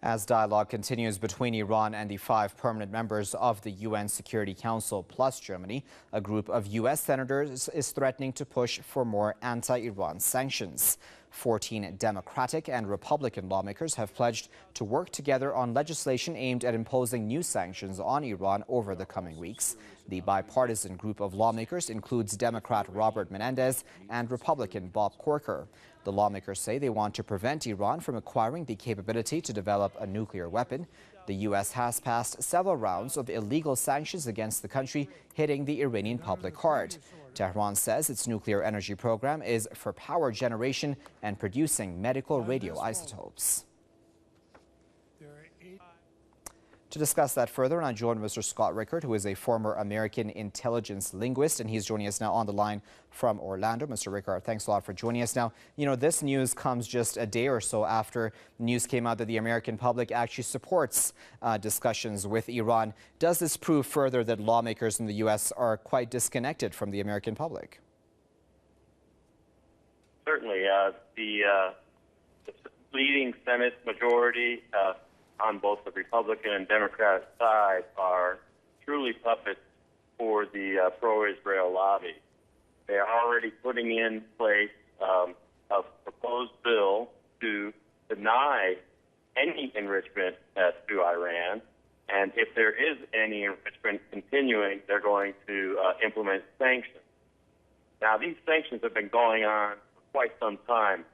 As dialogue continues between Iran and the 5 permanent members of the UN Security Council plus Germany, a group of U.S. senators is threatening to push for more anti-Iran sanctions. 14 Democratic and Republican lawmakers have pledged to work together on legislation aimed at imposing new sanctions on Iran over the coming weeks. The bipartisan group of lawmakers includes Democrat Robert Menendez and Republican Bob Corker. The lawmakers say they want to prevent Iran from acquiring the capability to develop a nuclear weapon. The U.S. has passed several rounds of illegal sanctions against the country, hitting the Iranian public hard. Tehran says its nuclear energy program is for power generation and producing medical radioisotopes. To discuss that further, I join Mr. Scott Rickard, who is a former American intelligence linguist, and he's joining us now on the line from Orlando. Mr. Rickard, thanks a lot for joining us. Now, this news comes just a day or so after news came out that the American public actually supports discussions with Iran. Does this prove further that lawmakers in the U.S. are quite disconnected from the American public? Certainly. The leading Senate majority on both the Republican and Democrat side are truly puppets for the pro-Israel lobby. They are already putting in place a proposed bill to deny any enrichment to Iran, and if there is any enrichment continuing, they're going to implement sanctions. Now, these sanctions have been going on for quite some time.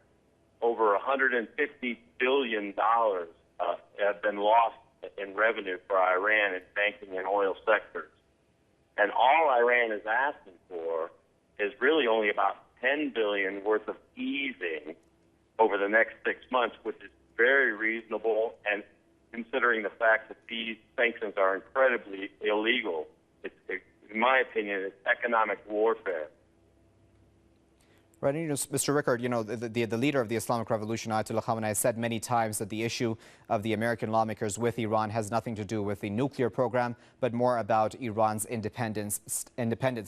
Over $150 billion have been lost in revenue for Iran in banking and oil sectors. And all Iran is asking for is really only about $10 billion worth of easing over the next 6 months, which is very reasonable, and considering the fact that these sanctions are incredibly illegal. In my opinion, it's economic warfare. Right, Mr. Rickard, the leader of the Islamic Revolution, Ayatollah Khamenei, has said many times that the issue of the American lawmakers with Iran has nothing to do with the nuclear program, but more about Iran's independent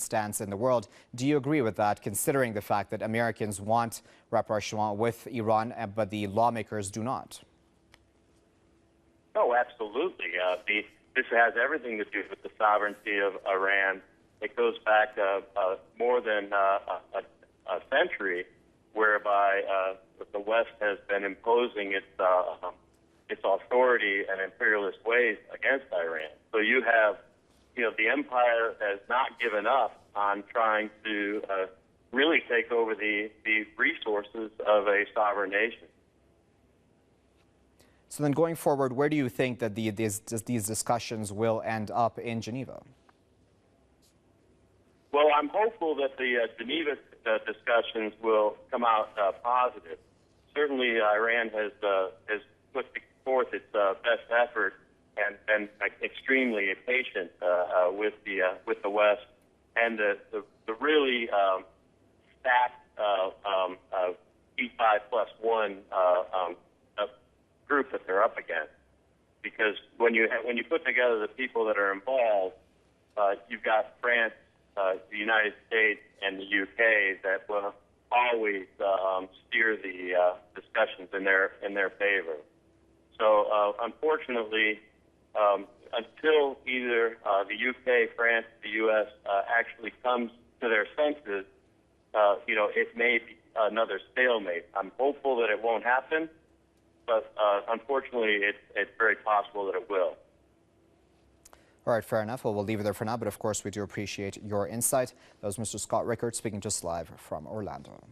stance in the world. Do you agree with that, considering the fact that Americans want rapprochement with Iran, but the lawmakers do not? Oh, absolutely. This has everything to do with the sovereignty of Iran. It goes back more than a century, whereby the West has been imposing its authority and imperialist ways against Iran. So you have, the empire has not given up on trying to really take over the resources of a sovereign nation. So then, going forward, where do you think that these discussions will end up in Geneva? Well, I'm hopeful that the Geneva discussions will come out positive. Certainly, Iran has put forth its best effort and been extremely patient with the West, and the really stacked E5+1 group that they're up against. Because when you put together the people that are involved, you've got France, the United States, and the UK that will always steer the discussions in their favor. So unfortunately, until either the UK, France, the US actually comes to their senses, it may be another stalemate. I'm hopeful that it won't happen, but unfortunately, it's very possible that it will. All right, fair enough. Well, we'll leave it there for now, but of course, we do appreciate your insight. That was Mr. Scott Rickard speaking to us live from Orlando.